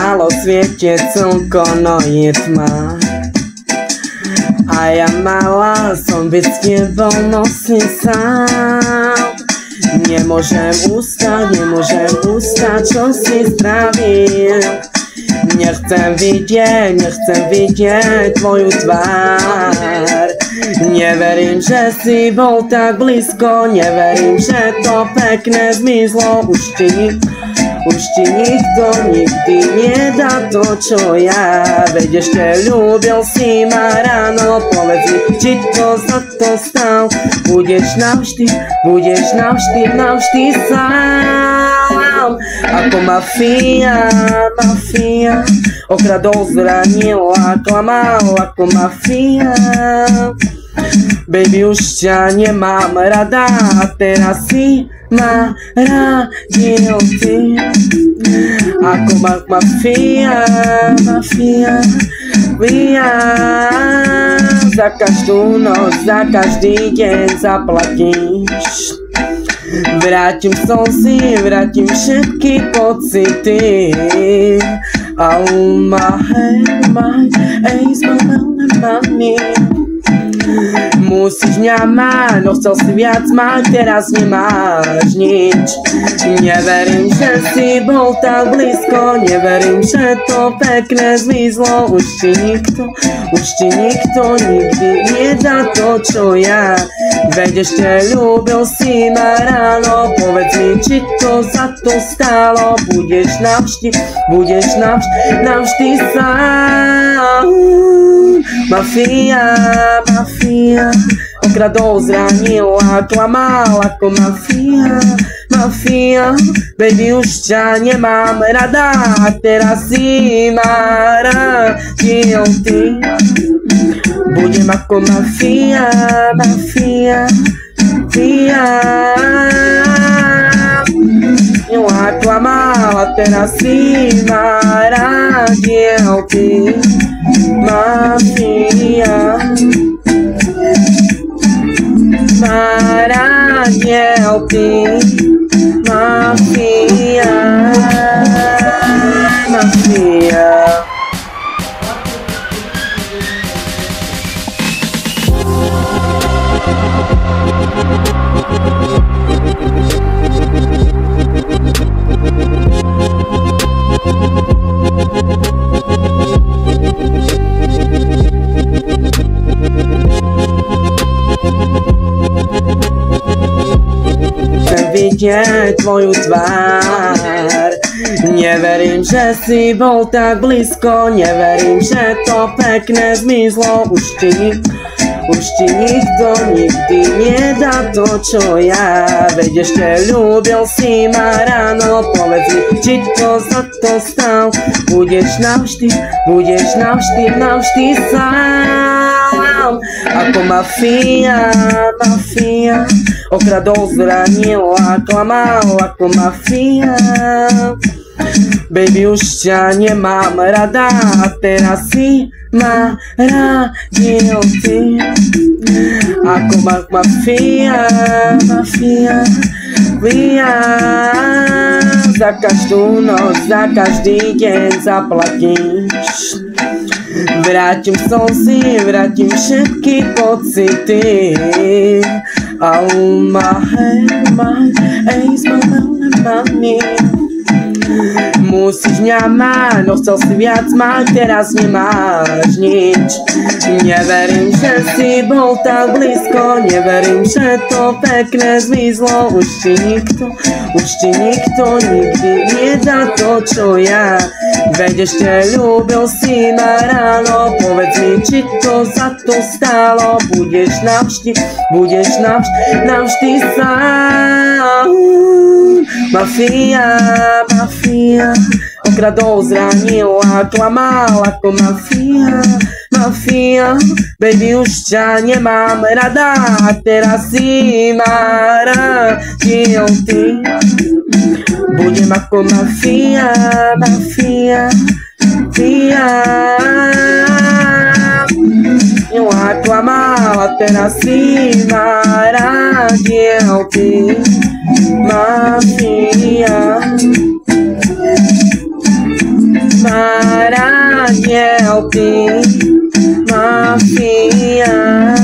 celosviete celkono je tma. A ja mala som byť s tebou nosný sám. Nemôžem ustať, čo si spravil. Nechcem vidieť tvoju tvár. Neverím, že si bol tak blízko, neverím, že to pekné zmizlo. Už ti nikto nikdy nedá to, čo ja. Veď ešte ľúbil si ma ráno, povedz mi, či to za to stal. Budeš navždy sám. Ako mafia, okradol, zranil a klamal ako mafia. Baby, už ťa nemám rada a teraz si ma radil ty. Ako mafia, za každú noc, za každý deň zaplatíš. Vrátim slzy, vrátim všetky pocity. Oh my ace, my musíš mňa mať, no chcel si viac mať, teraz nemáš nič. Neverím, že si bol tak blízko, neverím, že to pekné zmizlo. Už ti nikto nikdy nedá to, čo ja. Veď ešte ľúbil si ma ráno, povedz mi, či to za to stálo. Budeš navždy sám. Mafia, okradol, zranil a klamal ako mafia. Baby, už ťa nemám rada a teraz si ma radil ty. Budem ako mafia. A klamal a teraz si ma radil ty. Mafia, radil ty. Mafia. Vidieť tvoju tvár. Neverím, že si bol tak blízko, neverím, že to pekné zmizlo. Už ti nikto nikdy nedá to, čo ja. Veď ešte ľúbil si ma ráno, povedz mi, či to za to stal. Budeš navždy sám. Ako mafia, okradol, zranil a klamal ako mafia. Baby, už ťa nemám rada a teraz si ma radil ty. Ako mafia, za každú noc, za každý deň zaplatíš. Vrátim slzy, vrátim všetky pocity. Oh my ace, my musíš mňa mať, no chcel si viac mať, teraz nemáš nič. Neverím, že si bol tak blízko, neverím, že to pekné zmizlo. Už ti nikto nikdy nedá to, čo ja. Veď ešte ľúbil si ma ráno, povedz mi, či to za to stálo. Budeš navždy sám. Mafia, okradol, zranil a klamal ako mafia. Baby, už ťa nemám rada a teraz si ma radil ty. Budem ako mafia. A klamal a teraz si ma radil ty. Mafia. ty, mafia.